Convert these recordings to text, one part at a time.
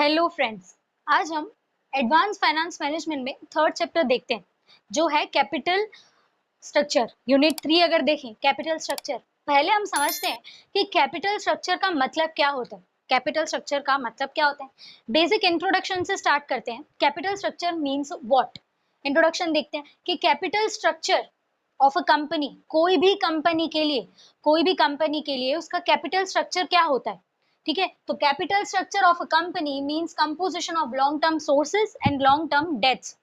Hello friends, आज हम advance finance management में थर्ड चैप्टर देखते हैं जो है कैपिटल स्ट्रक्चर। यूनिट 3 अगर देखें कैपिटल स्ट्रक्चर, पहले हम समझते हैं कि कैपिटल स्ट्रक्चर का मतलब क्या होता है। कैपिटल स्ट्रक्चर का मतलब क्या होता है, बेसिक इंट्रोडक्शन से स्टार्ट करते हैं। Capital structure means what, introduction देखते हैं कि capital structure of a company, कोई भी कंपनी के लिए उसका कैपिटल स्ट्रक्चर क्या होता है। ठीक है, तो capital structure of a company means composition of long term sources and long term dates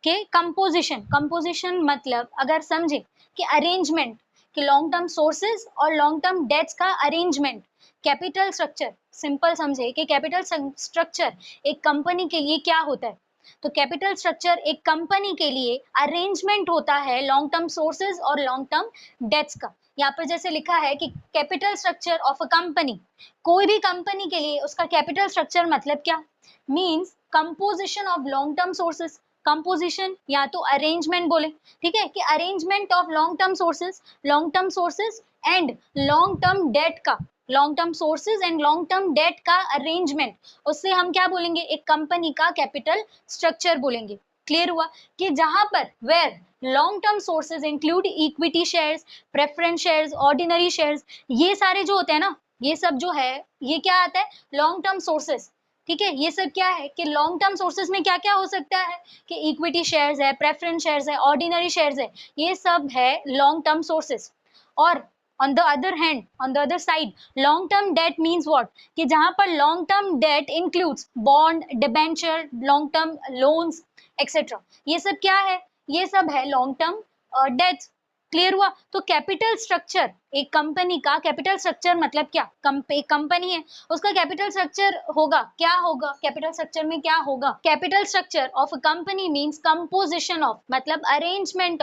के कंपोजिशन मतलब अगर समझे कि अरेंजमेंट कि लॉन्ग टर्म सोर्सेज और लॉन्ग टर्म डेट्स का अरेंजमेंट। कैपिटल स्ट्रक्चर सिंपल समझे कि कैपिटल स्ट्रक्चर एक कंपनी के लिए क्या होता है। तो कैपिटल स्ट्रक्चर एक कंपनी के लिए अरेंजमेंट होता है लॉन्ग टर्म सोर्सेज और लॉन्ग टर्म डेट्स का। यहाँ पर जैसे लिखा है कि capital structure of a company, कोई भी कंपनी के लिए उसका कैपिटल स्ट्रक्चर मतलब क्या, means composition of long term sources. Composition या तो अरेंजमेंट बोले, ठीक है, कि arrangement of long term sources and long term debt का, long term sources and long term debt का अरेंजमेंट, उससे हम क्या बोलेंगे, एक कंपनी का कैपिटल स्ट्रक्चर बोलेंगे। क्लियर हुआ कि जहां पर where long term sources include equity shares, preference shares, ordinary shares, ये सारे जो होते हैं ना, ये सब जो है ये क्या आता है, लॉन्ग टर्म सोर्सेज। ठीक है, ये सब क्या है कि लॉन्ग टर्म सोर्सेज में क्या क्या हो सकता है कि इक्विटी शेयर्स है, प्रेफरेंस शेयर्स है, ऑर्डिनरी शेयर्स है, ये सब है लॉन्ग टर्म सोर्सेज। और on the other side long term debt means what, कि जहां पर long term debt includes bond, debenture, long term loans etc, ये सब क्या है, ये सब है long term debts। क्लियर हुआ, तो कैपिटल स्ट्रक्चर एक कंपनी का कैपिटल स्ट्रक्चर मतलब क्या, एक कंपनी है उसका कैपिटल स्ट्रक्चर होगा, क्या होगा कैपिटल स्ट्रक्चर में, क्या होगा capital structure of a company means composition of, मतलब arrangement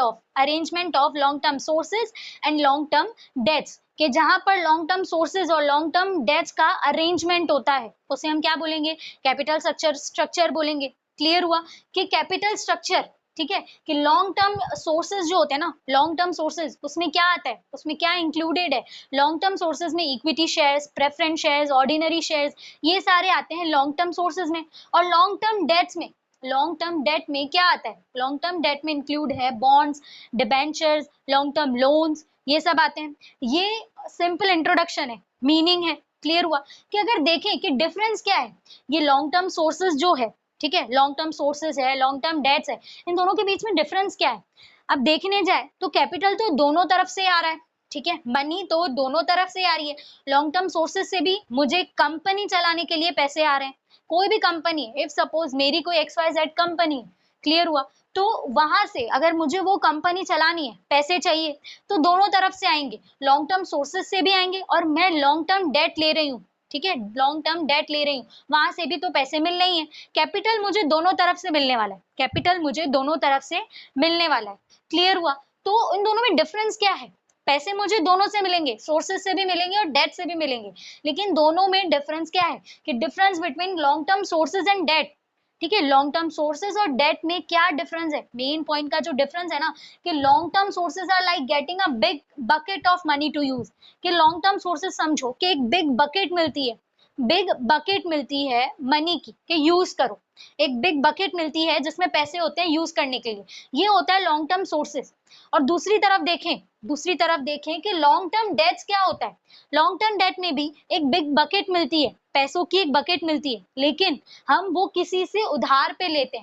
of long term sources and long term debts, कि जहां पर लॉन्ग टर्म सोर्सेज और लॉन्ग टर्म डेट्स का अरेंजमेंट होता है उसे हम क्या बोलेंगे, कैपिटल स्ट्रक्चर बोलेंगे। क्लियर हुआ कि कैपिटल स्ट्रक्चर, ठीक है, कि लॉन्ग टर्म सोर्सेज जो होते हैं ना, लॉन्ग टर्म सोर्सेज उसमें क्या आता है, उसमें क्या इंक्लूडेड है, लॉन्ग टर्म सोर्सेज में equity shares, preference shares, ordinary shares, ये सारे आते हैं लॉन्ग टर्म सोर्सेज में। और लॉन्ग टर्म डेट में क्या आता है, लॉन्ग टर्म डेट में इंक्लूड है bonds, debentures, long term loans, ये सब आते हैं। ये सिंपल इंट्रोडक्शन है, मीनिंग है। क्लियर हुआ कि अगर देखें कि डिफरेंस क्या है, ये लॉन्ग टर्म सोर्सेज जो है, ठीक है, लॉन्ग टर्म सोर्सेज है, लॉन्ग टर्म डेट्स है, इन दोनों के बीच में डिफरेंस क्या है। अब देखने जाए तो कैपिटल तो दोनों तरफ से आ रहा है, ठीक है, मनी तो दोनों तरफ से आ रही है। लॉन्ग टर्म सोर्सेज से भी मुझे कंपनी चलाने के लिए पैसे आ रहे हैं, कोई भी कंपनी, इफ सपोज मेरी कोई XYZ कंपनी, क्लियर हुआ, तो वहां से अगर मुझे वो कंपनी चलानी है, पैसे चाहिए, तो दोनों तरफ से आएंगे, लॉन्ग टर्म सोर्सेज से भी आएंगे और मैं लॉन्ग टर्म डेट ले रही हूँ, ठीक है, लॉन्ग टर्म डेट ले रही हूँ, वहां से भी तो पैसे मिल रही हैं। कैपिटल मुझे दोनों तरफ से मिलने वाला है, कैपिटल मुझे दोनों तरफ से मिलने वाला है। क्लियर हुआ, तो इन दोनों में डिफरेंस क्या है, पैसे मुझे दोनों से मिलेंगे, सोर्सेज से भी मिलेंगे और डेट से भी मिलेंगे, लेकिन दोनों में डिफरेंस क्या है कि difference between long term sources and debt. ठीक है, लॉन्ग टर्म सोर्सेज और डेट में क्या डिफरेंस है, मेन पॉइंट का जो डिफरेंस है ना, कि long term sources are like getting a big bucket of money to use, कि लॉन्ग टर्म सोर्सेज समझो कि एक बिग बकेट मिलती है मनी की, कि यूज करो, एक बिग बकेट मिलती है जिसमें पैसे होते हैं यूज करने के लिए, ये होता है लॉन्ग टर्म सोर्सेज। और दूसरी तरफ देखें कि लॉन्ग टर्म डेट्स क्या होता है, लॉन्ग टर्म डेट में भी एक बिग बकेट मिलती है, पैसों की एक बकेट मिलती है, लेकिन हम वो किसी से उधार पे लेते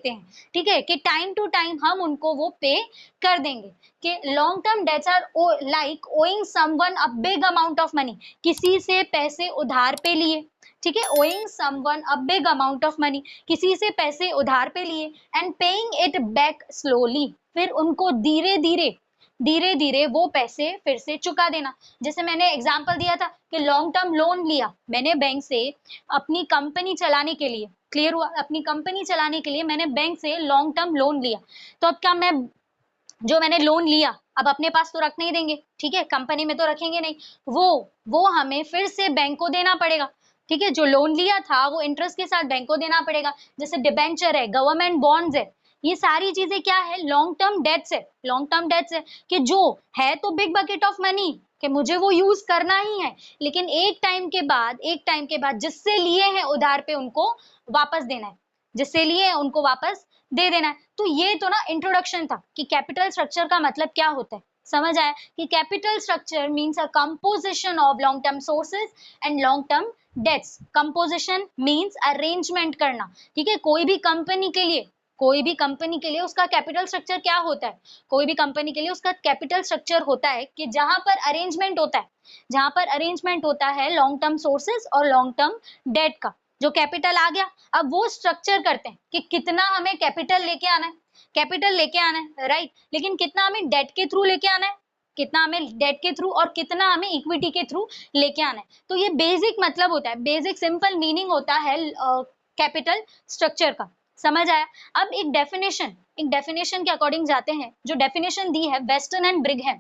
हैं, ठीक है, कि टाइम टू टाइम हम उनको वो पे कर देंगे, कि long term debts are like owing someone a big amount of money, किसी से पैसे उधार पे लिए, ठीक है, owing someone a big amount of money, किसी से पैसे उधार पे लिए and paying it back slowly, फिर उनको धीरे धीरे वो पैसे फिर से चुका देना। जैसे मैंने एग्जांपल दिया था कि लॉन्ग टर्म लोन लिया मैंने बैंक से अपनी कंपनी चलाने के लिए, क्लियर हुआ, अपनी कंपनी चलाने के लिए मैंने बैंक से लॉन्ग टर्म लोन लिया, तो अब क्या, मैं जो मैंने लोन लिया अब अपने पास तो रख नहीं देंगे, ठीक है, कंपनी में तो रखेंगे नहीं, वो हमें फिर से बैंक को देना पड़ेगा, ठीक है, जो लोन लिया था वो इंटरेस्ट के साथ बैंक को देना पड़ेगा। जैसे डिबेंचर है, गवर्नमेंट बॉन्ड्स है, ये सारी चीजें क्या है, लॉन्ग टर्म डेट्स है कि जो है तो बिग बकेट ऑफ मनी, कि मुझे वो यूज करना ही है, लेकिन एक टाइम के बाद जिससे लिए हैं उधार पे उनको वापस देना है, जिससे लिए हैं उनको वापस दे देना है। तो ये तो ना इंट्रोडक्शन था कि कैपिटल स्ट्रक्चर का मतलब क्या होता है। समझ आया कि capital structure means a composition of long term sources and long term dates. Composition means arrangement करना, ठीक है। कोई भी कंपनी के लिए उसका कैपिटल स्ट्रक्चर क्या होता है, कोई भी कंपनी के लिए उसका कैपिटल स्ट्रक्चर होता है कि जहां पर अरेंजमेंट होता है, जहां पर अरेंजमेंट होता है लॉन्ग टर्म सोर्सेज और लॉन्ग टर्म डेट का। जो कैपिटल आ गया, अब वो स्ट्रक्चर करते हैं कि कितना हमें कैपिटल लेके आना है, कैपिटल लेके आना है, राइट। लेकिन कितना हमें डेट के थ्रू लेके आना है, कितना हमें डेट के थ्रू और कितना हमें इक्विटी के थ्रू लेके आना है। तो ये बेसिक मतलब होता है, बेसिक सिंपल मीनिंग होता है कैपिटल स्ट्रक्चर का। समझ आया। अब एक डेफिनेशन के अकॉर्डिंग जाते हैं। जो डेफिनेशन दी है वेस्टन एंड ब्रिघम,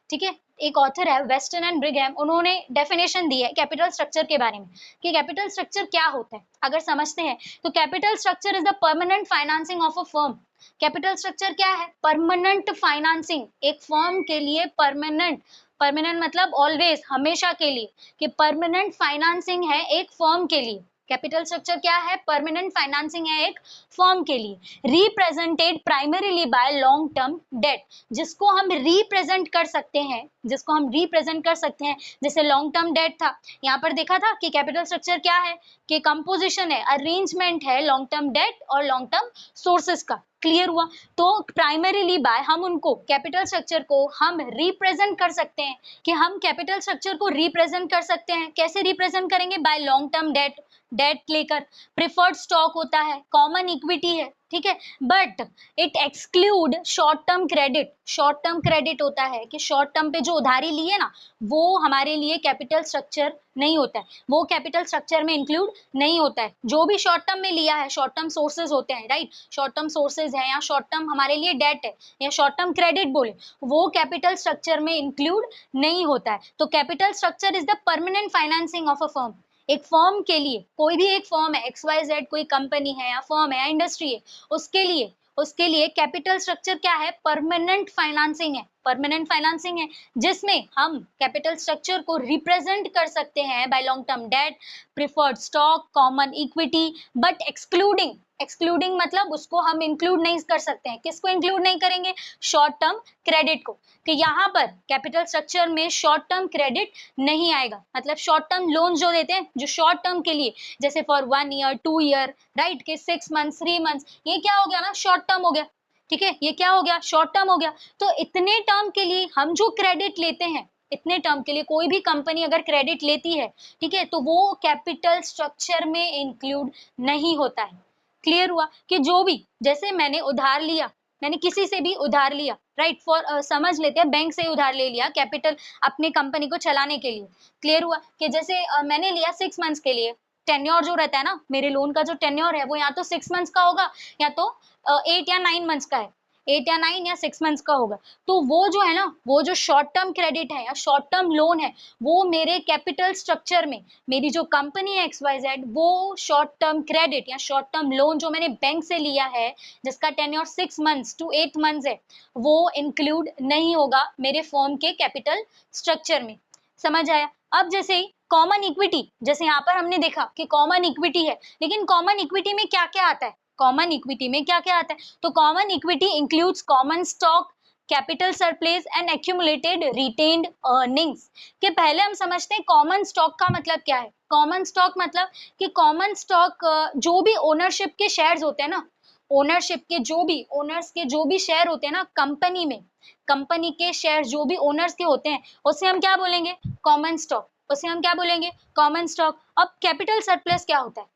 ठीक है, एक ऑथर है वेस्टन एंड ब्रिघम, उन्होंने डेफिनेशन दी है कैपिटल स्ट्रक्चर के बारे में कि कैपिटल स्ट्रक्चर क्या होता है। अगर समझते हैं तो capital structure is the permanent financing of a firm. Capital structure क्या है? परमानेंट फाइनेंसिंग, एक फर्म के लिए परमानेंट, परमानेंट मतलब ऑलवेज, हमेशा के लिए, कि परमानेंट फाइनेंसिंग है एक फर्म के लिए। कैपिटल स्ट्रक्चर क्या है? परमानेंट फाइनेंसिंग है एक फर्म के लिए। Represented primarily by long term debt, जिसको हम रिप्रेजेंट कर सकते हैं, जिसको हम रिप्रेजेंट कर सकते हैं, जैसे लॉन्ग टर्म डेट था। यहाँ पर देखा था कि कैपिटल स्ट्रक्चर क्या है, कि कंपोजिशन है, अरेंजमेंट है लॉन्ग टर्म डेट और लॉन्ग टर्म सोर्सेस का। क्लियर हुआ। तो प्राइमरीली बाय, हम उनको कैपिटल स्ट्रक्चर को हम रिप्रेजेंट कर सकते हैं, कि हम कैपिटल स्ट्रक्चर को रिप्रेजेंट कर सकते हैं। कैसे रिप्रेजेंट करेंगे? By long term debt, debt लेकर, प्रिफर्ड स्टॉक होता है, कॉमन इक्विटी है, ठीक है। But it exclude short term credit. Short term credit होता है कि शॉर्ट टर्म पे जो उधारी ली है ना, वो हमारे लिए कैपिटल स्ट्रक्चर नहीं होता है, वो कैपिटल स्ट्रक्चर में इंक्लूड नहीं होता है। जो भी शॉर्ट टर्म में लिया है, शॉर्ट टर्म सोर्सेज होते हैं, राइट, शॉर्ट टर्म सोर्सेज है या शॉर्ट टर्म हमारे लिए डेट है या शॉर्ट टर्म क्रेडिट बोले, वो कैपिटल स्ट्रक्चर में इंक्लूड नहीं होता है। तो capital structure is the permanent financing of a firm. एक फर्म के लिए, कोई भी एक फर्म है, XYZ कोई कंपनी है या फर्म है या इंडस्ट्री है, उसके लिए कैपिटल स्ट्रक्चर क्या है? परमानेंट फाइनेंसिंग है, परमानेंट फाइनेंसिंग है, जिसमें हम कैपिटल स्ट्रक्चर को रिप्रेजेंट कर सकते हैं by long term debt, preferred stock, common equity, but excluding, excluding मतलब उसको हम इंक्लूड नहीं कर सकते हैं। किसको इंक्लूड नहीं करेंगे? शॉर्ट टर्म क्रेडिट को, कि यहाँ पर कैपिटल स्ट्रक्चर में शॉर्ट टर्म क्रेडिट नहीं आएगा। मतलब शॉर्ट टर्म लोन जो देते हैं, जो शॉर्ट टर्म के लिए, जैसे फॉर 1 ईयर 2 ईयर, राइट, के 6 मंथ्स 3 मंथ्स, ये क्या हो गया ना? शॉर्ट टर्म हो गया, ठीक है, ये क्या हो गया? शॉर्ट टर्म हो गया। तो इतने टर्म के लिए हम जो क्रेडिट लेते हैं, इतने टर्म के लिए कोई भी कंपनी अगर क्रेडिट लेती है, ठीक है, तो वो कैपिटल स्ट्रक्चर में इंक्लूड नहीं होता है। क्लियर हुआ कि जो भी, जैसे मैंने उधार लिया, मैंने किसी से भी उधार लिया, राइट, फॉर समझ लेते हैं बैंक से उधार ले लिया कैपिटल अपने कंपनी को चलाने के लिए। क्लियर हुआ कि जैसे मैंने लिया 6 मंथ्स के लिए, टेन्योर जो रहता है ना, मेरे लोन का जो टेन्योर है वो या तो 6 मंथ्स का होगा या तो 8 या 9 मंथ्स का है, 8 या 9 या 6 मंथ्स का होगा। तो वो जो है ना, वो जो शॉर्ट टर्म क्रेडिट है या शॉर्ट टर्म लोन है, वो मेरे कैपिटल स्ट्रक्चर में, मेरी जो कंपनी है XYZ, वो शॉर्ट टर्म क्रेडिट या शॉर्ट टर्म लोन जो मैंने बैंक से लिया है, जिसका टेन्योर 6 मंथ्स to 8 मंथ्स है, वो इंक्लूड नहीं होगा मेरे फर्म के कैपिटल स्ट्रक्चर में। समझ आया। अब जैसे कॉमन इक्विटी, जैसे यहाँ पर हमने देखा कि कॉमन इक्विटी है, लेकिन कॉमन इक्विटी में क्या क्या आता है? कॉमन इक्विटी में क्या क्या आता है? तो common equity includes common stock, capital surplus and accumulated retained earnings. के पहले हम समझते हैं कॉमन स्टॉक का मतलब क्या है। कॉमन स्टॉक मतलब कि कॉमन स्टॉक जो भी ओनरशिप के शेयर्स होते हैं ना, ओनरशिप के जो भी, ओनर्स के जो भी शेयर होते हैं ना कंपनी में, कंपनी के शेयर जो भी ओनर्स के होते हैं, उसे हम क्या बोलेंगे? Common stock. उसे हम क्या बोलेंगे? Common stock. अब कैपिटल सरप्लस क्या होता है?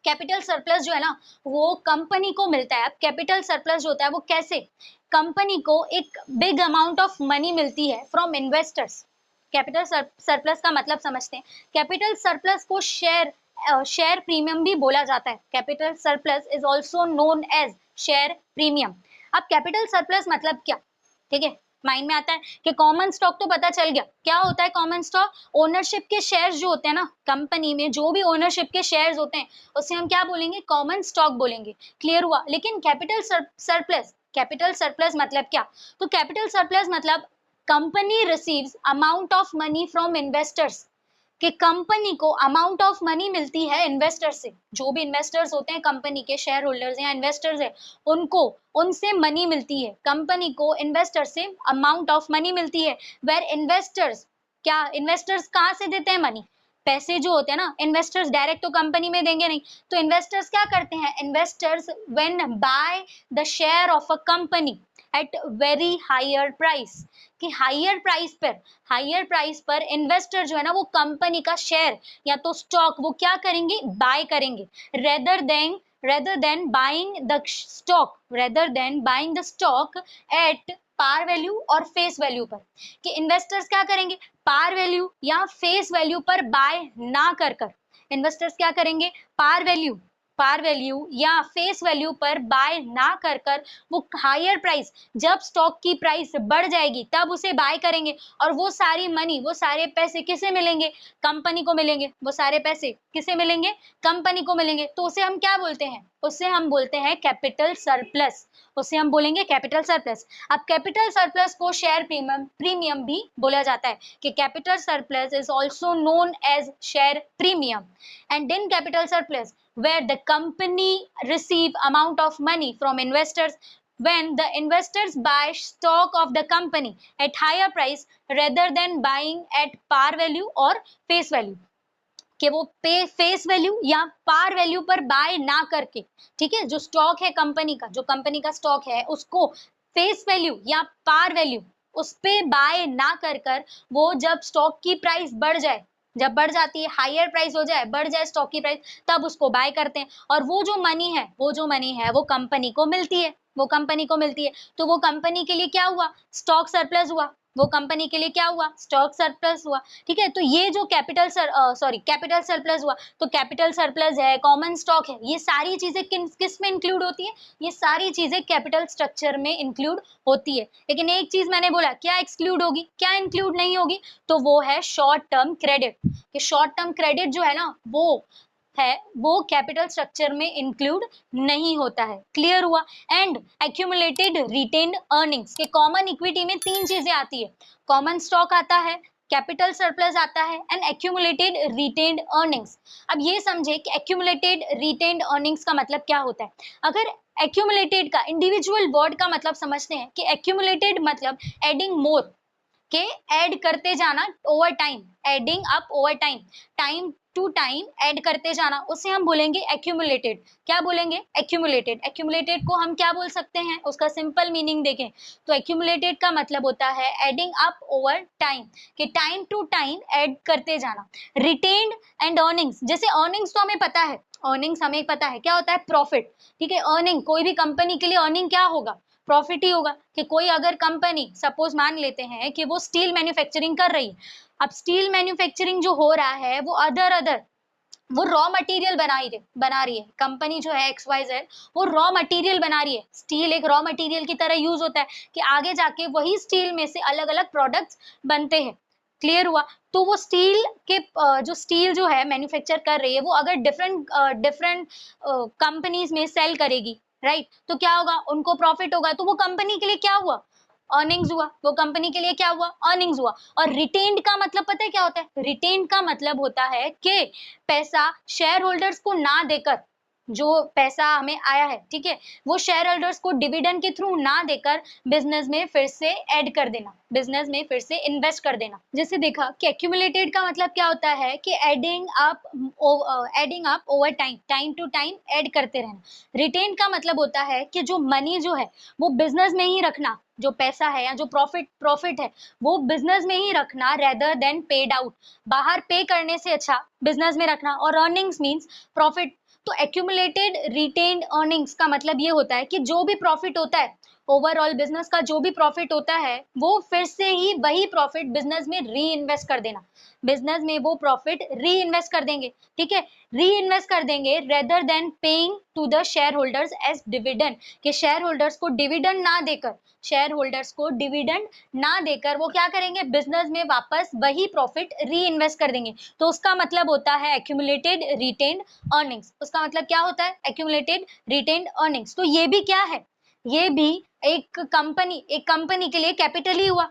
कैपिटल सरप्लस जो है ना, वो कंपनी को मिलता है। अब कैपिटल सरप्लस जो होता है वो कैसे? कंपनी को एक बिग अमाउंट ऑफ मनी मिलती है फ्रॉम इन्वेस्टर्स। कैपिटल सरप्लस का मतलब समझते हैं। कैपिटल सरप्लस को शेयर प्रीमियम भी बोला जाता है। Capital surplus is also known as share premium. अब कैपिटल सरप्लस मतलब क्या? ठीक है, माइंड में आता है कि कॉमन स्टॉक तो पता चल गया। क्या होता है कॉमन स्टॉक? ओनरशिप के शेयर्स जो होते हैं ना कंपनी में, जो भी ओनरशिप के शेयर्स होते हैं, उसे हम क्या बोलेंगे? कॉमन स्टॉक बोलेंगे। क्लियर हुआ। लेकिन कैपिटल सरप्लस, कैपिटल सरप्लस मतलब क्या? तो कैपिटल सरप्लस मतलब company receives amount of money from investors, कि कंपनी को अमाउंट ऑफ मनी मिलती है इन्वेस्टर से, जो भी इन्वेस्टर्स होते हैं कंपनी के, शेयर होल्डर्स या इन्वेस्टर्स है, उनको उनसे मनी मिलती है, कंपनी को इन्वेस्टर से अमाउंट ऑफ मनी मिलती है, वेर इन्वेस्टर्स, क्या इन्वेस्टर्स कहाँ से देते हैं मनी, पैसे जो होते हैं ना, इन्वेस्टर्स डायरेक्ट तो कंपनी में देंगे नहीं, तो इन्वेस्टर्स क्या करते हैं, investors when buy the share of a company at very higher price, कि हायर प्राइस पर इन्वेस्टर जो है ना वो कंपनी का शेयर या तो स्टॉक वो क्या करेंगे, बाय करेंगे, rather than buying the stock at par value और फेस वैल्यू पर, कि इन्वेस्टर्स क्या करेंगे, पार वैल्यू या फेस वैल्यू पर बाय ना कर कर, इन्वेस्टर्स क्या करेंगे, पार वैल्यू या फेस वैल्यू पर बाय ना कर कर वो हायर प्राइस, जब स्टॉक की प्राइस बढ़ जाएगी तब उसे बाय करेंगे, और वो सारी मनी, वो सारे पैसे किसे मिलेंगे, कंपनी को मिलेंगे, वो सारे पैसे किसे मिलेंगे, कंपनी को मिलेंगे, तो उसे हम क्या बोलते हैं, उसे हम बोलते हैं कैपिटल सरप्लस, उसे हम बोलेंगे कैपिटल सरप्लस। अब कैपिटल सरप्लस को शेयर प्रीमियम भी बोला जाता है, कि capital surplus is also known as share premium, and in capital surplus where the company receive amount of money from investors when the investors buy stock of the company at higher price rather than buying at par value or face value, कि वो face value या par value पर buy ना करके, ठीक है, जो stock है कंपनी का, जो कंपनी का स्टॉक है उसको फेस वैल्यू या पार वैल्यू उस पे बाय ना कर कर, वो जब स्टॉक की प्राइस बढ़ जाए, जब बढ़ जाती है, हायर प्राइस हो जाए, बढ़ जाए स्टॉक की प्राइस, तब उसको बाय करते हैं, और वो जो मनी है वो कंपनी को मिलती है, तो वो कंपनी के लिए क्या हुआ, स्टॉक सरप्लस हुआ, वो कंपनी के लिए क्या हुआ, स्टॉक सरप्लस हुआ, ठीक है। तो ये जो कैपिटल सरप्लस हुआ, तो कैपिटल सरप्लस है, कॉमन स्टॉक है, ये सारी चीजें किस में इंक्लूड होती है, ये सारी चीजें कैपिटल स्ट्रक्चर में इंक्लूड होती है, लेकिन एक चीज मैंने बोला, क्या एक्सक्लूड होगी, क्या इंक्लूड नहीं होगी, तो वो है शॉर्ट टर्म क्रेडिट, कि शॉर्ट टर्म क्रेडिट जो है ना वो कैपिटल स्ट्रक्चर में इंक्लूड नहीं होता है, क्लियर हुआ। एंड एक्यूमुलेटेड रिटेन्ड अर्निंग्स, के कॉमन इक्विटी में तीन चीजें आती है, कॉमन स्टॉक आता है, कैपिटल सरप्लस आता है, एंड एक्यूमुलेटेड रिटेन्ड अर्निंग्स। अब ये समझे कि एक्यूमुलेटेड रिटेन्ड अर्निंग्स का मतलब क्या होता है। अगर एक्यूमुलेटेड का इंडिविजुअल वर्ड का मतलब समझते हैं, कि एक्यूमुलेटेड मतलब एडिंग मोर, के ऐड करते जाना over time, adding up over time, time to time add करते जाना, उसे हम बोलेंगे एक्यूमुलेटेड। क्या बोलेंगे, एक्यूमुलेटेड को हम क्या बोल सकते हैं, उसका सिंपल मीनिंग देखें तो एक्यूमुलेटेड का मतलब होता है एडिंग अप ओवर टाइम, कि टाइम टू टाइम ऐड करते जाना। रिटेन्ड एंड अर्निंग्स, जैसे अर्निंग्स तो हमें पता है क्या होता है, प्रॉफिट, ठीक है। अर्निंग, कोई भी कंपनी के लिए अर्निंग क्या होगा, प्रॉफिट ही होगा, कि कोई अगर कंपनी सपोज मान लेते हैं कि वो स्टील मैन्युफैक्चरिंग कर रही है, अब स्टील मैन्युफैक्चरिंग जो हो रहा है वो रॉ मटेरियल बना रही है, कंपनी जो है XYZ वो रॉ मटेरियल बना रही है, स्टील एक रॉ मटेरियल की तरह यूज होता है, कि आगे जाके वही स्टील में से अलग अलग प्रोडक्ट्स बनते हैं, क्लियर हुआ। तो वो जो स्टील जो है मैन्युफैक्चर कर रही है, वो अगर डिफरेंट कंपनीज में सेल करेगी, राइट, तो क्या होगा, उनको प्रॉफिट होगा, तो वो कंपनी के लिए क्या हुआ, अर्निंग्स हुआ, वो कंपनी के लिए क्या हुआ, अर्निंग्स हुआ। और रिटेन्ड का मतलब पता है क्या होता है, रिटेन्ड का मतलब होता है कि पैसा शेयर होल्डर्स को ना देकर, जो पैसा हमें आया है, ठीक है, वो शेयर होल्डर्स को डिविडेंड के थ्रू ना देकर बिजनेस में फिर से ऐड कर देना, बिजनेस में फिर से इन्वेस्ट कर देना। जैसे देखा कि एक्यूमुलेटेड का मतलब क्या होता है, कि adding up over time, time to time add करते रहना। रिटेन का मतलब होता है कि जो मनी जो है वो बिजनेस में ही रखना, जो पैसा है या जो प्रॉफिट है वो बिजनेस में ही रखना, रेदर देन पेड आउट, बाहर पे करने से अच्छा बिजनेस में रखना। और अर्निंग्स मींस प्रॉफिट, तो एक्यूमुलेटेड रिटेन्ड अर्निंग्स का मतलब ये होता है कि जो भी प्रॉफिट होता है, ओवरऑल बिजनेस का जो भी प्रॉफिट होता है, वो फिर से ही वही प्रॉफिट बिजनेस में री इन्वेस्ट कर देना, बिजनेस में वो प्रॉफिट री इन्वेस्ट कर देंगे, ठीक है, री इन्वेस्ट कर देंगे, rather than paying to the shareholders as dividend, कि शेयर होल्डर्स को डिविडेंड ना देकर वो क्या करेंगे, बिजनेस में वापस वही प्रॉफिट री इन्वेस्ट कर देंगे। तो उसका मतलब होता है एक्यूमुलेटेड रिटेन्ड अर्निंग्स, उसका मतलब क्या होता है, एक्यूमुलेटेड रिटेन्ड अर्निंग्स। तो ये भी क्या है, ये भी एक कंपनी के लिए कैपिटल ही हुआ,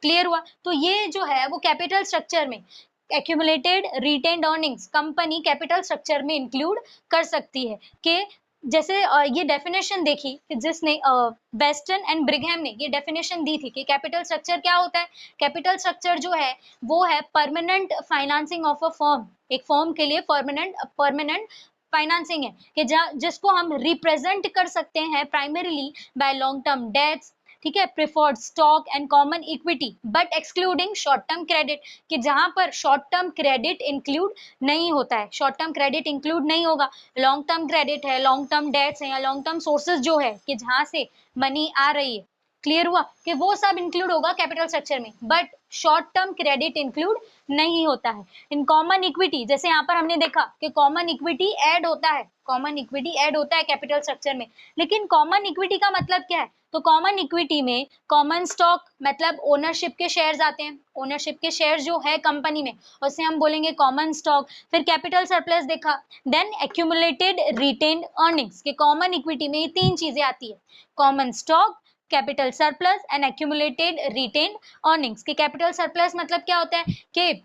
क्लियर हुआ? तो ये जो है वो कैपिटल स्ट्रक्चर में accumulated retained earnings company capital structure में इंक्लूड कर सकती है। कि जैसे ये डेफिनेशन देखी कि जिसने बेस्टन एंड ब्रिघम ने ये डेफिनेशन दी थी कि कैपिटल स्ट्रक्चर क्या होता है। कैपिटल स्ट्रक्चर जो है वो है permanent financing of a firm, एक फर्म के लिए परमानेंट फाइनेंसिंग है कि जिसको हम रिप्रेजेंट कर सकते हैं primarily by long term debts, ठीक है, preferred stock and common equity, but excluding short term credit, कि जहां पर शॉर्ट टर्म क्रेडिट इंक्लूड नहीं होता है, शॉर्ट टर्म क्रेडिट इंक्लूड नहीं होगा, लॉन्ग टर्म क्रेडिट है, लॉन्ग टर्म डेट्स है या लॉन्ग टर्म सोर्सेज जो है कि जहां से मनी आ रही है, क्लियर हुआ कि वो सब इंक्लूड होगा कैपिटल स्ट्रक्चर में, but short term credit include नहीं होता है। इन कॉमन इक्विटी, जैसे यहाँ पर हमने देखा कि कॉमन इक्विटी ऐड होता है, कॉमन इक्विटी ऐड होता है कैपिटल स्ट्रक्चर में, लेकिन कॉमन इक्विटी का मतलब क्या है? तो कॉमन इक्विटी में कॉमन स्टॉक मतलब ओनरशिप के शेयर्स आते हैं, ओनरशिप के शेयर जो है कंपनी में उसे हम बोलेंगे कॉमन स्टॉक। फिर कैपिटल सरप्लस देखा, देन एक्यूमुलेटेड रिटेन्ड अर्निंग्स, के कॉमन इक्विटी में ये तीन चीजें आती है, common stock, capital surplus and accumulated retained earnings. के कैपिटल सरप्लस मतलब क्या होता है कि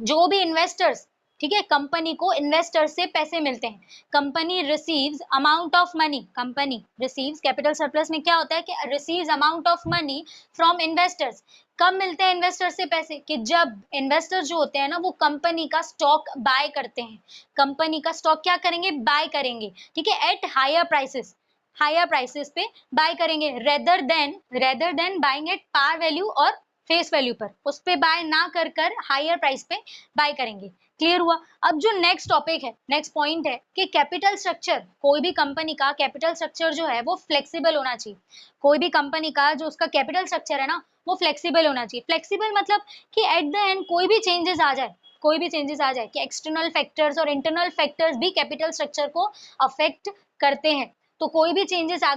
जो भी इन्वेस्टर्स, ठीक है, कंपनी को इन्वेस्टर से पैसे मिलते हैं, company receives amount of money, company receives, capital surplus में क्या होता है कि receives amount of money from investors. कब मिलते हैं इन्वेस्टर से पैसे? कि जब इन्वेस्टर जो होते हैं ना वो कंपनी का स्टॉक बाय करते हैं, कंपनी का स्टॉक क्या करेंगे? बाय करेंगे, ठीक है, at higher prices, higher prices पे बाय करेंगे, rather than buying at par value और फेस वैल्यू पर, उस पे बाय ना कर कर हायर प्राइस पे बाय करेंगे। क्लियर हुआ? अब जो नेक्स्ट टॉपिक है, नेक्स्ट पॉइंट है कि कैपिटल स्ट्रक्चर, कोई भी कंपनी का कैपिटल स्ट्रक्चर जो है वो फ्लेक्सिबल होना चाहिए, कोई भी कंपनी का जो उसका कैपिटल स्ट्रक्चर है ना वो फ्लेक्सिबल होना चाहिए। फ्लेक्सिबल मतलब कि एट द एंड कोई भी चेंजेस आ जाए, कोई भी चेंजेस आ जाए, कि एक्सटर्नल फैक्टर्स और इंटरनल फैक्टर्स भी कैपिटल स्ट्रक्चर को अफेक्ट करते हैं, तो कोई भी चेंजेस आ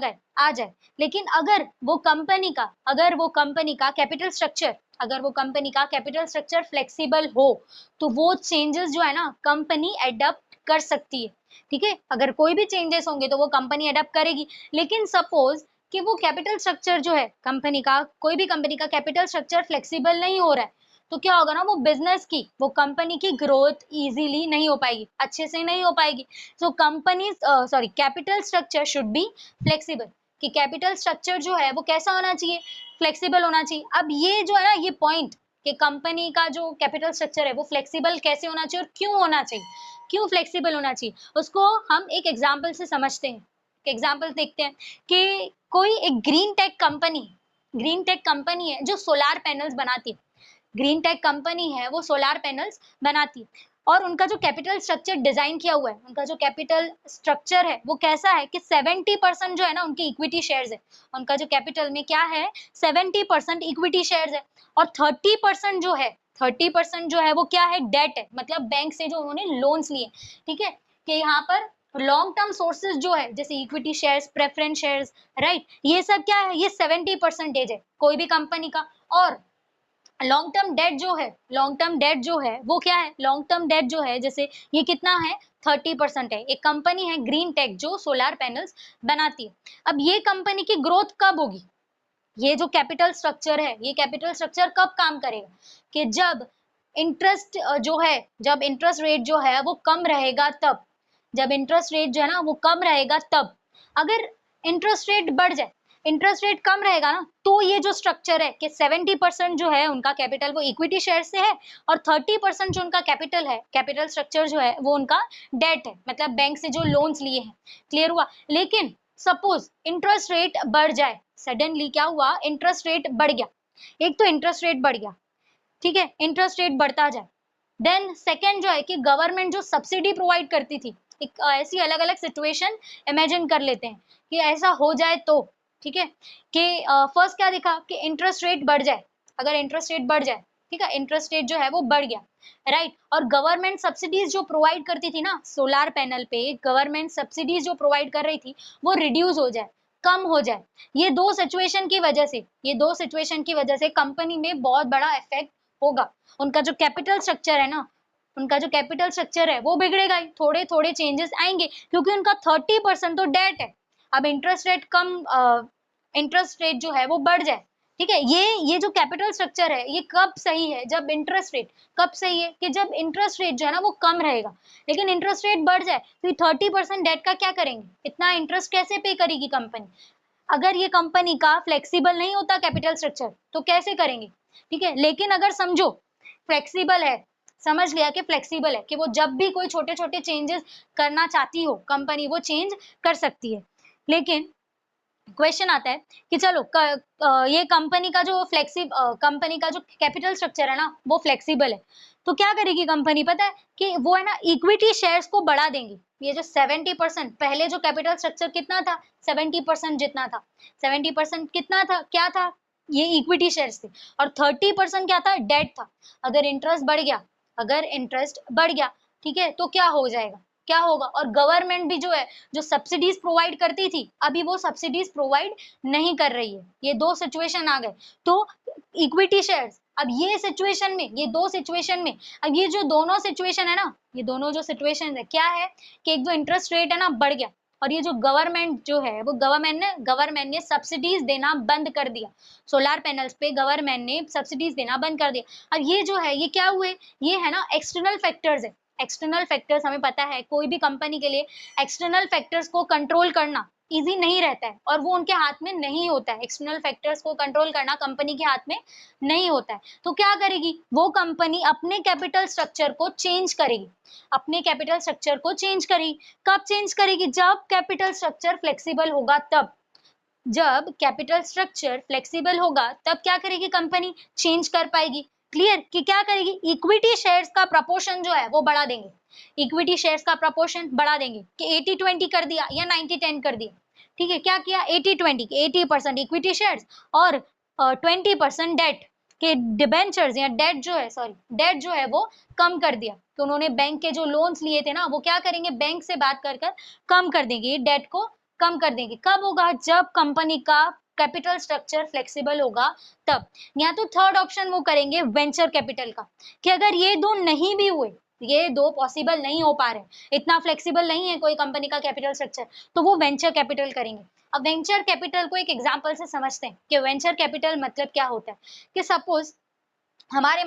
जाए, लेकिन अगर वो कंपनी का कैपिटल स्ट्रक्चर, अगर वो कंपनी का कैपिटल स्ट्रक्चर फ्लेक्सिबल हो तो वो चेंजेस जो है ना कंपनी एडप्ट कर सकती है, ठीक है, अगर कोई भी चेंजेस होंगे तो वो कंपनी एडप्ट करेगी। लेकिन सपोज कि वो कैपिटल स्ट्रक्चर जो है कंपनी का, कोई भी कंपनी का कैपिटल स्ट्रक्चर फ्लेक्सिबल नहीं हो रहा है, तो क्या होगा ना, वो बिजनेस की, वो कंपनी की ग्रोथ इजीली नहीं हो पाएगी, अच्छे से नहीं हो पाएगी। So company capital structure should be flexible, कि कैपिटल स्ट्रक्चर जो है वो कैसा होना चाहिए? फ्लेक्सिबल होना चाहिए। अब ये जो है ना, ये पॉइंट कि कंपनी का जो कैपिटल स्ट्रक्चर है वो फ्लेक्सिबल कैसे होना चाहिए और क्यों होना चाहिए, क्यों फ्लेक्सिबल होना चाहिए, उसको हम एक एग्जाम्पल से समझते हैं। एग्जाम्पल देखते हैं कि कोई एक ग्रीन टेक कंपनी है जो सोलार पैनल्स बनाती है, ग्रीन टेक कंपनी है वो सोलार पैनल्स बनाती है, और उनका जो कैपिटल स्ट्रक्चर डिजाइन किया हुआ है, उनका जो कैपिटल स्ट्रक्चर है वो कैसा है कि 70% जो है ना उनकी इक्विटी शेयर्स है, उनका जो कैपिटल में क्या है 70% इक्विटी शेयर्स है, और 30% जो है वो क्या है? डेट है, मतलब बैंक से जो उन्होंने लोन्स लिए, ठीक है, कि यहाँ पर लॉन्ग टर्म सोर्सेज जो है जैसे equity shares, preference shares, right, ये सब क्या है? ये 70% है कोई भी कंपनी का। और लॉन्ग टर्म डेट जो है वो क्या है? लॉन्ग टर्म डेट जो है जैसे ये कितना है? 30% है। एक कंपनी है ग्रीन टेक जो सोलार पैनल्स बनाती है। अब ये कंपनी की ग्रोथ कब होगी? ये जो कैपिटल स्ट्रक्चर है, ये कैपिटल स्ट्रक्चर कब काम करेगा? कि जब जब इंटरेस्ट रेट जो है वो कम रहेगा तब, जब इंटरेस्ट रेट जो है ना वो कम रहेगा तब। अगर इंटरेस्ट रेट बढ़ जाए, इंटरेस्ट रेट कम रहेगा ना, तो ये जो स्ट्रक्चर है कि 70% जो है उनका कैपिटल वो इक्विटी शेयर से है, और 30% जो उनका कैपिटल है, कैपिटल स्ट्रक्चर जो है वो उनका डेट है, मतलब बैंक से जो लोन्स लिए हैं। क्लियर हुआ? लेकिन सपोज इंटरेस्ट रेट बढ़ जाए, सडनली क्या हुआ? इंटरेस्ट रेट बढ़ गया, एक तो इंटरेस्ट रेट बढ़ गया, ठीक है, इंटरेस्ट रेट बढ़ता जाए। देन सेकेंड जो है कि गवर्नमेंट जो सब्सिडी प्रोवाइड करती थी, एक ऐसी अलग अलग सिचुएशन इमेजिन कर लेते हैं कि ऐसा हो जाए तो, ठीक है, कि फर्स्ट क्या दिखा कि इंटरेस्ट रेट बढ़ जाए, अगर इंटरेस्ट रेट बढ़ जाए, ठीक है, इंटरेस्ट रेट जो है वो बढ़ गया, राइट, और गवर्नमेंट सब्सिडीज जो प्रोवाइड करती थी ना सोलार पैनल पे, गवर्नमेंट सब्सिडीज जो प्रोवाइड कर रही थी वो रिड्यूस हो जाए, कम हो जाए। ये दो सिचुएशन की वजह से कंपनी में बहुत बड़ा इफेक्ट होगा। उनका जो कैपिटल स्ट्रक्चर है ना, उनका जो कैपिटल स्ट्रक्चर है वो बिगड़ेगा ही, थोड़े थोड़े चेंजेस आएंगे, क्योंकि उनका 30% तो डेट है। अब इंटरेस्ट रेट जो है वो बढ़ जाए, ठीक है। ये जो कैपिटल स्ट्रक्चर है ये कब सही है, जब इंटरेस्ट रेट, कब सही है कि जब इंटरेस्ट रेट जो है ना वो कम रहेगा। लेकिन इंटरेस्ट रेट बढ़ जाए तो 30% डेट का क्या करेंगे, इतना इंटरेस्ट कैसे पे करेगी कंपनी। अगर ये कंपनी का फ्लेक्सिबल नहीं होता कैपिटल स्ट्रक्चर तो कैसे करेंगे। ठीक है, लेकिन अगर समझो फ्लेक्सिबल है, समझ लिया कि फ्लेक्सिबल है कि वो जब भी कोई छोटे छोटे चेंजेस करना चाहती हो कंपनी वो चेंज कर सकती है। लेकिन क्वेश्चन आता है कि चलो ये कंपनी का जो कंपनी का जो कैपिटल स्ट्रक्चर है ना वो फ्लेक्सिबल है, तो क्या करेगी कंपनी पता है कि वो है ना इक्विटी शेयर्स को बढ़ा देंगी। ये जो 70% पहले जो कैपिटल स्ट्रक्चर कितना था, 70% जितना था, 70% कितना था, क्या था, ये इक्विटी शेयर्स थे, और 30% क्या था, डेट था। अगर इंटरेस्ट बढ़ गया, अगर इंटरेस्ट बढ़ गया, ठीक है, तो क्या हो जाएगा, क्या होगा, और गवर्नमेंट भी जो है जो सब्सिडीज प्रोवाइड करती थी अभी वो सब्सिडीज प्रोवाइड नहीं कर रही है। ये दो सिचुएशन आ गए। तो इक्विटी शेयर्स, अब ये सिचुएशन में, ये दो सिचुएशन में, अब ये जो दोनों सिचुएशन है ना, ये दोनों जो सिचुएशन है क्या है कि एक जो इंटरेस्ट रेट है ना बढ़ गया, और ये जो गवर्नमेंट जो है वो गवर्नमेंट ने सब्सिडीज देना बंद कर दिया, सोलार पैनल्स पे गवर्नमेंट ने सब्सिडीज देना बंद कर दिया। अब ये जो है ये क्या हुए, ये है ना एक्सटर्नल फैक्टर्स है। एक्सटर्नल फैक्टर्स हमें पता है कोई भी कंपनी के लिए एक्सटर्नल फैक्टर्स को कंट्रोल करना इजी नहीं रहता है, और वो उनके हाथ में नहीं होता है। एक्सटर्नल फैक्टर्स को कंट्रोल करना कंपनी के हाथ में नहीं होता है। तो क्या करेगी वो कंपनी, अपने कैपिटल स्ट्रक्चर को चेंज करेगी, अपने कैपिटल स्ट्रक्चर को चेंज करेगी। कब चेंज करेगी, जब कैपिटल स्ट्रक्चर फ्लेक्सिबल होगा तब। जब कैपिटल स्ट्रक्चर फ्लेक्सिबल होगा तब क्या करेगी कंपनी, चेंज कर पाएगी। क्लियर कि क्या करेगी, इक्विटी शेयर्स का प्रपोर्शन जो है वो बढ़ा देंगे, इक्विटी शेयर्स का प्रपोर्शन बढ़ा देंगे कि 80-20 कर दिया या 90-10 कर दिया। ठीक है, क्या किया, 80-20, 80% इक्विटी शेयर्स और 20% डेट के डिबेंचर्स या डेट जो है, सॉरी डेट जो है वो कम कर दिया। तो उन्होंने बैंक के जो लोन्स लिए थे ना वो क्या करेंगे, बैंक से बात कर कर कम कर देंगे, डेट को कम कर देंगे। कब होगा, जब कंपनी का कैपिटल स्ट्रक्चर फ्लेक्सिबल होगा तब। या तो थर्ड ऑप्शन वो करेंगे वेंचर कैपिटल का, कि अगर ये दो नहीं भी हुए, ये दो पॉसिबल नहीं हो पा रहे, इतना फ्लेक्सिबल नहीं है कोई कंपनी का कैपिटल स्ट्रक्चर, तो वो वेंचर कैपिटल करेंगे। अब वेंचर कैपिटल को एक एग्जांपल से समझते हैं कि वेंचर कैपिटल मतलब क्या होता है। कि सपोज हमारे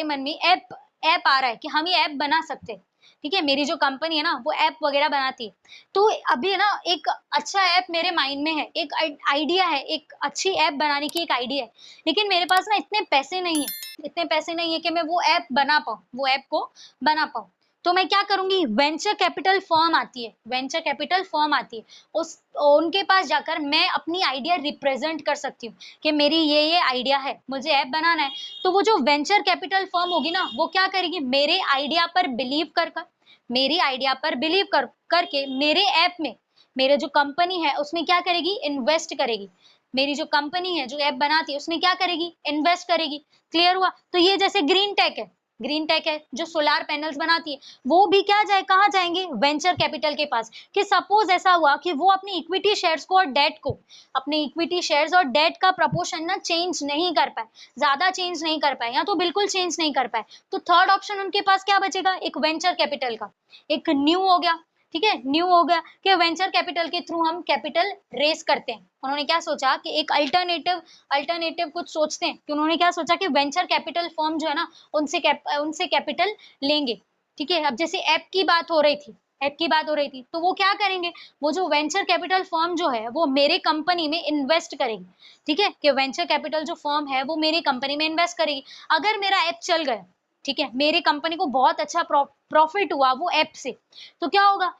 मन में ऐप ऐप आ रहा है कि हम ये ऐप बना सकते हैं। ठीक है, मेरी जो कंपनी है ना वो ऐप वगैरह बनाती है, तो अभी ना एक अच्छा ऐप मेरे माइंड में है, एक आइडिया है, एक अच्छी ऐप बनाने की एक आइडिया है, लेकिन मेरे पास ना इतने पैसे नहीं है, इतने पैसे नहीं है कि मैं वो ऐप बना पाऊँ, वो ऐप को बना पाऊँ। तो मैं क्या करूंगी, वेंचर कैपिटल फर्म आती है, वेंचर कैपिटल फर्म आती है, उस उनके पास जाकर मैं अपनी आइडिया रिप्रेजेंट कर सकती हूँ कि मेरी ये आइडिया है, मुझे ऐप बनाना है। तो वो जो वेंचर कैपिटल फर्म होगी ना वो क्या करेगी, मेरे आइडिया पर बिलीव कर कर, मेरी आइडिया पर बिलीव करके मेरे ऐप में, मेरे जो कंपनी है उसमें क्या करेगी, इन्वेस्ट करेगी। मेरी जो कंपनी है जो ऐप बनाती है उसमें क्या करेगी, इन्वेस्ट करेगी। क्लियर हुआ। तो ये जैसे ग्रीन टेक है, ग्रीन टेक है जो सोलार पैनल्स बनाती है, वो भी क्या जाए, कहाँ जाएंगे, वेंचर कैपिटल के पास। कि सपोज ऐसा हुआ कि वो अपनी इक्विटी शेयर्स को और डेट को, अपने इक्विटी शेयर्स और डेट का प्रपोर्शन ना चेंज नहीं कर पाए, ज्यादा चेंज नहीं कर पाए या तो बिल्कुल चेंज नहीं कर पाए, तो थर्ड ऑप्शन उनके पास क्या बचेगा, एक वेंचर कैपिटल का, एक न्यू हो गया। ठीक है, न्यू हो गया कि वेंचर कैपिटल के थ्रू हम कैपिटल रेस करते हैं। उन्होंने क्या सोचा कि एक अल्टरनेटिव कुछ सोचते हैं, कि उन्होंने क्या सोचा कि वेंचर कैपिटल फर्म जो है ना उनसे कैपिटल लेंगे। ठीक है, अब जैसे ऐप की बात हो रही थी, ऐप की बात हो रही थी, तो वो क्या करेंगे, वो जो वेंचर कैपिटल फर्म जो है वो मेरे कंपनी में इन्वेस्ट करेगी। ठीक है, कि वेंचर कैपिटल जो फर्म है वो मेरी कंपनी में इन्वेस्ट करेगी। अगर मेरा ऐप चल गया, ठीक है, मेरी कंपनी को बहुत अच्छा प्रॉफिट हुआ वो ऐप से, तो क्या होगा,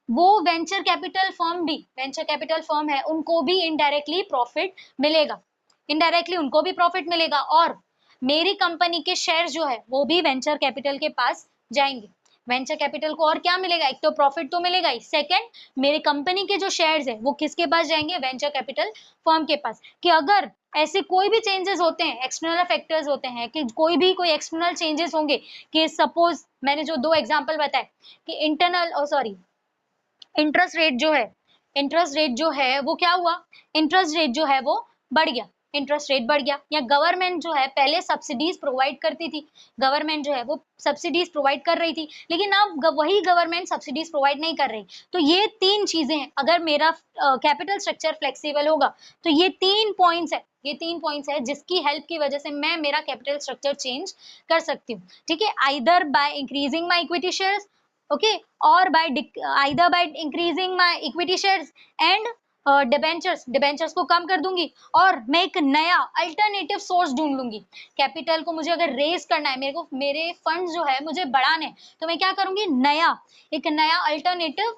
वो वेंचर कैपिटल फर्म है उनको भी इनडायरेक्टली प्रॉफिट मिलेगा, इनडायरेक्टली उनको भी प्रॉफिट मिलेगा, और मेरी कंपनी के शेयर जो है वो भी वेंचर कैपिटल के पास जाएंगे। वेंचर कैपिटल को और क्या मिलेगा, एक तो प्रॉफिट तो मिलेगा ही, सेकंड मेरे कंपनी के जो शेयर्स है वो किसके पास जाएंगे, वेंचर कैपिटल फर्म के पास। कि अगर ऐसे कोई भी चेंजेस होते हैं, एक्सटर्नल फैक्टर्स होते हैं, कि कोई एक्सटर्नल चेंजेस होंगे, कि सपोज मैंने जो दो एग्जांपल बताए कि इंटरेस्ट रेट जो है वो क्या हुआ, इंटरेस्ट रेट जो है वो बढ़ गया, इंटरेस्ट रेट बढ़ गया। या गवर्नमेंट जो है पहले सब्सिडीज प्रोवाइड करती थी, गवर्नमेंट जो है वो सब्सिडीज प्रोवाइड कर रही थी, लेकिन अब वही गवर्नमेंट सब्सिडीज प्रोवाइड नहीं कर रही। तो ये तीन चीजें हैं, अगर मेरा कैपिटल स्ट्रक्चर फ्लेक्सिबल होगा तो ये तीन पॉइंट्स है, ये 3 पॉइंट्स है जिसकी हेल्प की वजह से मैं मेरा कैपिटल स्ट्रक्चर चेंज कर सकती हूँ, ठीक है। Either by increasing my equity shares, okay, और by either by increasing my equity shares and debentures को कम कर दूंगी, और मैं एक नया अल्टरनेटिव सोर्स ढूंढ लूंगी। कैपिटल को मुझे अगर रेज करना है, मेरे फंड जो है मुझे बढ़ाने, तो मैं क्या करूंगी, एक नया अल्टरनेटिव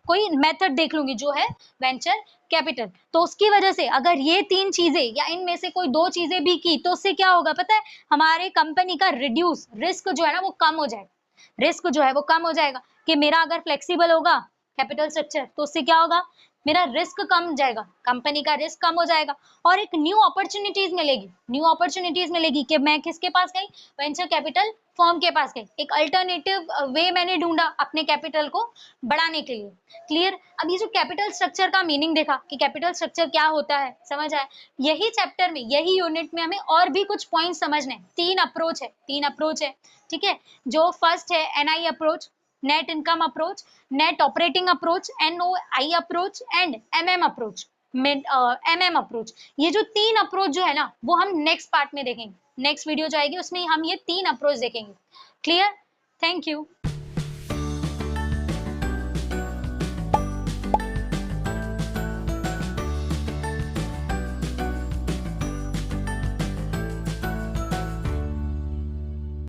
कोई मेथड देख लूंगी जो है वेंचर कैपिटल। तो उसकी वजह से अगर ये 3 चीजें या इनमें से कोई 2 चीजें भी की तो उससे क्या होगा पता है, हमारे कंपनी का रिड्यूस रिस्क जो है ना वो कम हो जाएगा, रिस्क जो है वो कम हो जाएगा। कि मेरा अगर फ्लेक्सिबल होगा कैपिटल स्ट्रक्चर तो उससे क्या होगा, मेरा रिस्क कम हो जाएगा, कंपनी का रिस्क कम हो जाएगा, और एक न्यू अपॉर्चुनिटीज मिलेगी कि मैं किसके पास गई, वेंचर कैपिटल फर्म के पास गई, एक अल्टरनेटिव वे मैंने ढूंढा अपने कैपिटल को बढ़ाने के लिए। क्लियर। अब ये जो कैपिटल स्ट्रक्चर का मीनिंग देखा कि कैपिटल स्ट्रक्चर क्या होता है, समझ आया। यही चैप्टर में, यही यूनिट में हमें और भी कुछ पॉइंट समझने, 3 अप्रोच है, ठीक है। जो फर्स्ट है NI approach, net income approach, net operating approach, NOI approach and MM approach. ये जो 3 अप्रोच जो है ना वो हम नेक्स्ट पार्ट में देखेंगे, नेक्स्ट वीडियो जो आएगी उसमें हम ये 3 अप्रोच देखेंगे। क्लियर। Thank you.